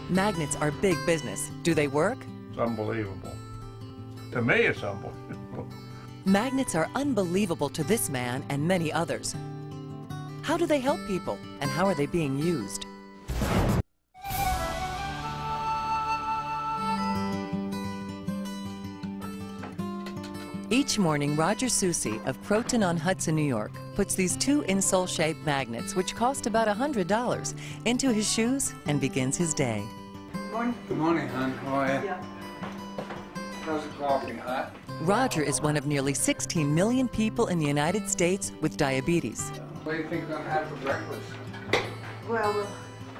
Magnets are big business. Do they work? It's unbelievable. To me, it's unbelievable. Magnets are unbelievable to this man and many others. How do they help people, and how are they being used? Each morning, Roger Soucy of Croton-on-Hudson, New York, puts these two insole-shaped magnets, which cost about $100, into his shoes and begins his day. Morning. Good morning, hon. How are you? Yeah. How's the coffee, hot? Roger is one of nearly 16 million people in the United States with diabetes. What do you think we're going to have for breakfast? Well,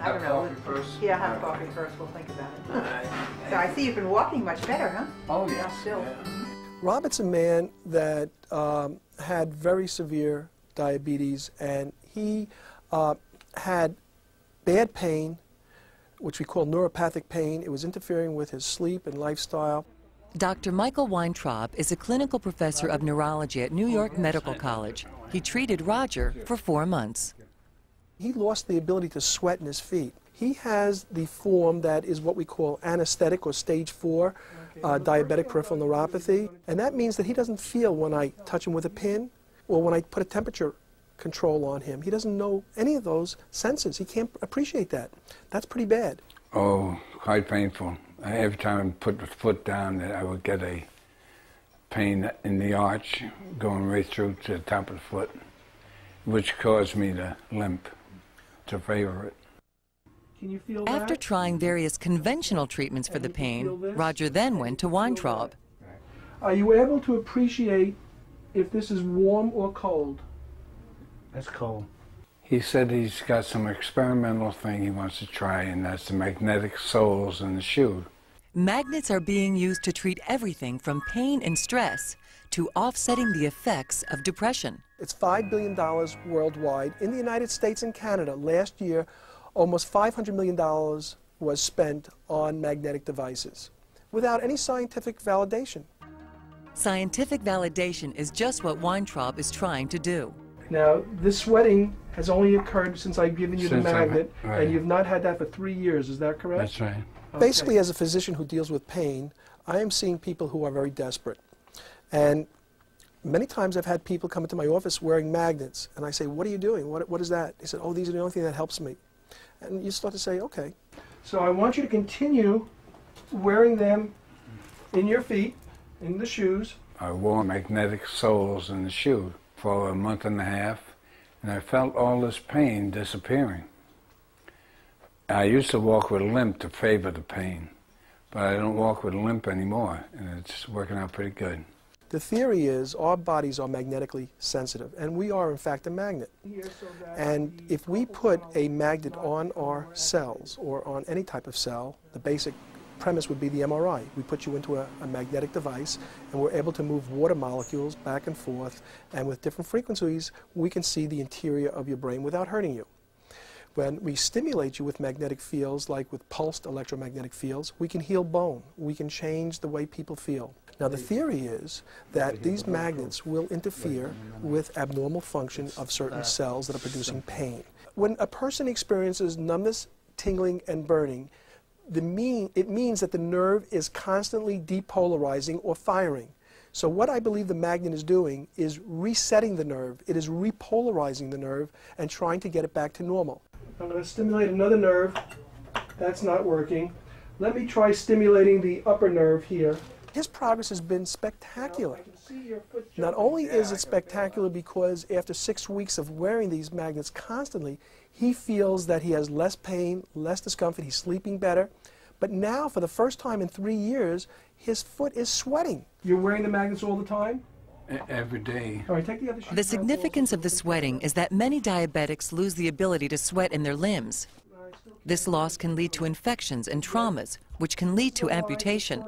I don't know. Have coffee first? Yeah, have coffee first. We'll think about it. So I see you've been walking much better, huh? Oh, yeah. Still. Yeah. Robert's a man that had very severe diabetes, and he had bad pain, which we call neuropathic pain. It was interfering with his sleep and lifestyle. Dr. Michael Weintraub is a clinical professor of neurology at New York Medical College. He treated Roger for 4 months. He lost the ability to sweat in his feet. He has the form that is what we call anesthetic or stage 4 diabetic peripheral neuropathy, and that means that he doesn't feel when I touch him with a pin or when I put a temperature control on him. He doesn't know any of those senses. He can't appreciate that. That's pretty bad. Oh, quite painful. Every time I put the foot down, I would get a pain in the arch going right through to the top of the foot, which caused me to limp, to favor it. Can you feel that? After trying various conventional treatments for the pain, Roger then went to Weintraub. Are you able to appreciate if this is warm or cold? That's cold. He said he's got some experimental thing he wants to try, and that's the magnetic soles in the shoe. Magnets are being used to treat everything from pain and stress to offsetting the effects of depression. It's $5 billion worldwide. In the United States and Canada, last year, almost $500 million was spent on magnetic devices without any scientific validation. Scientific validation is just what Weintraub is trying to do. Now, this sweating has only occurred since I've given you the magnet, right. And you've not had that for 3 years, is that correct? That's right. Okay. Basically, as a physician who deals with pain, I am seeing people who are very desperate. And many times I've had people come into my office wearing magnets, and I say, what are you doing? What is that? He said, oh, these are the only thing that helps me. And you start to say, okay. So I want you to continue wearing them in your feet, in the shoes. I wore magnetic soles in the shoe for a month and a half, and I felt all this pain disappearing. I used to walk with a limp to favor the pain, but I don't walk with a limp anymore, and it's working out pretty good. The theory is our bodies are magnetically sensitive, and we are in fact a magnet. And if we put a magnet on our cells or on any type of cell, the basic premise would be the MRI. We put you into a magnetic device, and we're able to move water molecules back and forth, and with different frequencies we can see the interior of your brain without hurting you. When we stimulate you with magnetic fields, like with pulsed electromagnetic fields, we can heal bone. We can change the way people feel. Now, the theory is that these magnets will interfere with abnormal function of certain cells that are producing pain. When a person experiences numbness, tingling, and burning, it means that the nerve is constantly depolarizing or firing. So what I believe the magnet is doing is resetting the nerve. It is repolarizing the nerve and trying to get it back to normal. I'm going to stimulate another nerve. That's not working. Let me try stimulating the upper nerve here. His progress has been spectacular. Not only is it spectacular because after 6 weeks of wearing these magnets constantly, he feels that he has less pain, less discomfort, he's sleeping better. But now, for the first time in 3 years, his foot is sweating. You're wearing the magnets all the time? Every day. All right, take the other shoe. The significance of the sweating is that many diabetics lose the ability to sweat in their limbs. This loss can lead to infections and traumas, which can lead to amputation.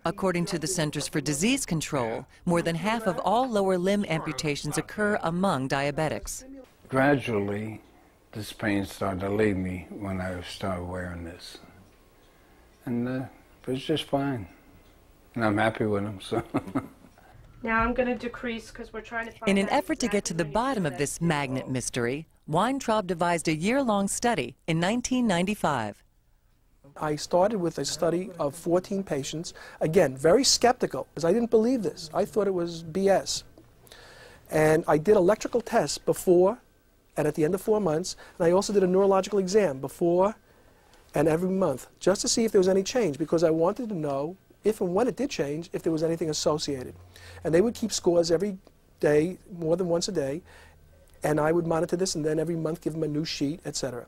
According to the Centers for Disease Control, more than half of all lower limb amputations occur among diabetics. Gradually, this pain started to leave me when I started wearing this. And it was just fine. And I'm happy with them, so. Now I'm going to decrease because we're trying to find In an out effort to get to the exactly bottom of this magnet mystery, Weintraub devised a year-long study in 1995. I started with a study of 14 patients, again, very skeptical, because I didn't believe this. I thought it was BS. And I did electrical tests before and at the end of 4 months, and I also did a neurological exam before and every month, just to see if there was any change, because I wanted to know if and when it did change, if there was anything associated. And they would keep scores every day, more than once a day, and I would monitor this and then every month give them a new sheet, etc.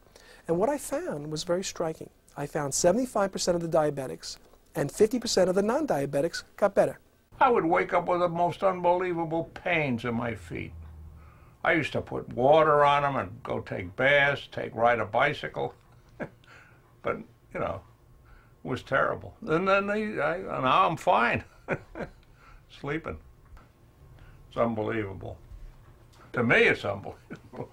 And what I found was very striking. I found 75% of the diabetics and 50% of the non-diabetics got better. I would wake up with the most unbelievable pains in my feet. I used to put water on them and go take baths, ride a bicycle. But, you know, it was terrible. And then now I'm fine. Sleeping. It's unbelievable. To me, it's unbelievable.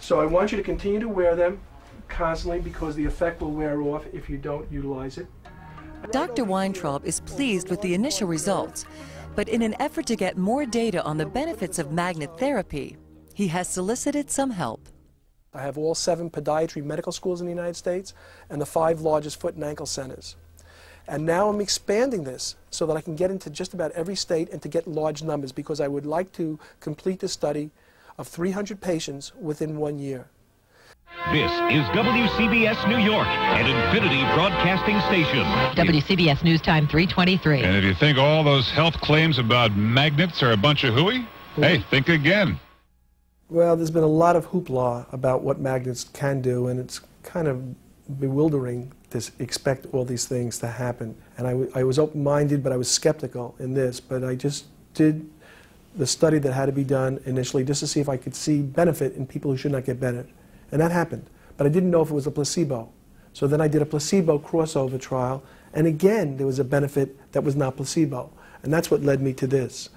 So I want you to continue to wear them constantly because the effect will wear off if you don't utilize it. Dr. Weintraub is pleased with the initial results, but in an effort to get more data on the benefits of magnet therapy, he has solicited some help. I have all 7 podiatry medical schools in the United States and the 5 largest foot and ankle centers. And now I'm expanding this so that I can get into just about every state and to get large numbers, because I would like to complete the study of 300 patients within 1 year. This is WCBS New York, an Infinity Broadcasting station. WCBS News Time 3:23. And if you think all those health claims about magnets are a bunch of hooey, hey, think again. Well, there's been a lot of hoopla about what magnets can do, and it's kind of bewildering to expect all these things to happen. And I was open-minded, but I was skeptical in this. But I just did the study that had to be done initially just to see if I could see benefit in people who should not get better. And that happened. But I didn't know if it was a placebo. So then I did a placebo crossover trial, and again there was a benefit that was not placebo. And that's what led me to this.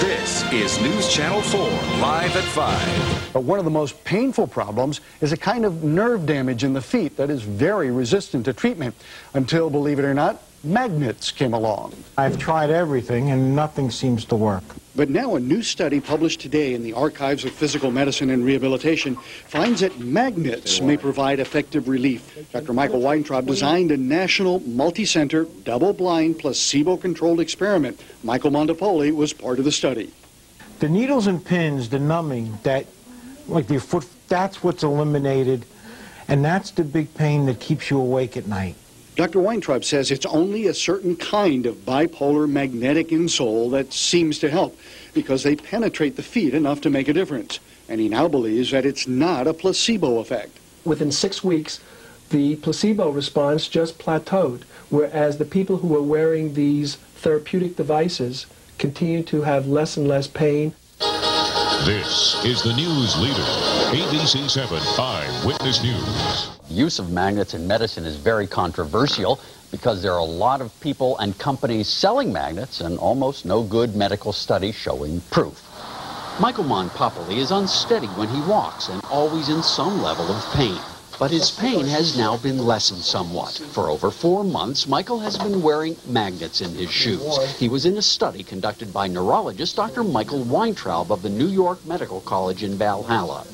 This is News Channel 4, live at 5. But one of the most painful problems is a kind of nerve damage in the feet that is very resistant to treatment, until, believe it or not, magnets came along. I've tried everything and nothing seems to work. But now a new study published today in the Archives of Physical Medicine and Rehabilitation finds that magnets may provide effective relief. Dr. Michael Weintraub designed a national, multi-center, double-blind, placebo-controlled experiment. Michael Montipoli was part of the study. The needles and pins, the numbing, that, like your foot, that's what's eliminated, and that's the big pain that keeps you awake at night. Dr. Weintraub says it's only a certain kind of bipolar magnetic insole that seems to help, because they penetrate the feet enough to make a difference. And he now believes that it's not a placebo effect. Within 6 weeks, the placebo response just plateaued, whereas the people who were wearing these therapeutic devices continue to have less and less pain. This is the news leader, ABC 7 Eyewitness News. Use of magnets in medicine is very controversial because there are a lot of people and companies selling magnets and almost no good medical study showing proof. Michael Montipoli is unsteady when he walks and always in some level of pain. But his pain has now been lessened somewhat. For over 4 months, Michael has been wearing magnets in his shoes. He was in a study conducted by neurologist Dr. Michael Weintraub of the New York Medical College in Valhalla.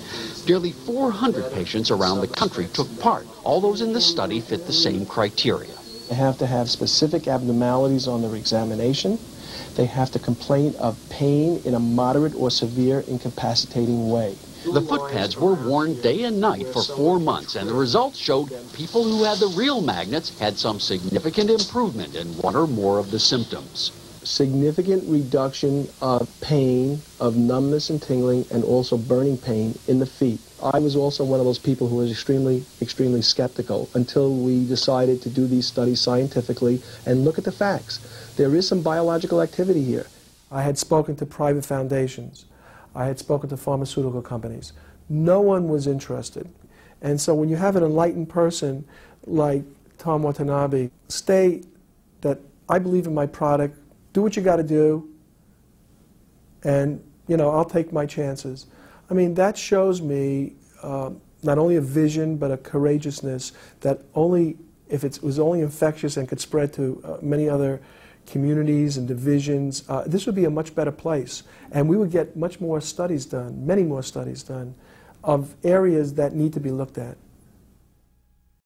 Nearly 400 patients around the country took part. All those in the study fit the same criteria. They have to have specific abnormalities on their examination. They have to complain of pain in a moderate or severe incapacitating way. The foot pads were worn day and night for 4 months, and the results showed people who had the real magnets had some significant improvement in one or more of the symptoms. Significant reduction of pain, of numbness and tingling, and also burning pain in the feet. I was also one of those people who was extremely skeptical until we decided to do these studies scientifically and look at the facts. There is some biological activity here. I had spoken to private foundations. I had spoken to pharmaceutical companies. No one was interested. And so when you have an enlightened person like Tom Watanabe state that I believe in my product, do what you got to do, and, you know, I'll take my chances. I mean, that shows me not only a vision, but a courageousness that only, if it was only infectious and could spread to many other communities and divisions, this would be a much better place. And we would get much more studies done, many more studies done, of areas that need to be looked at.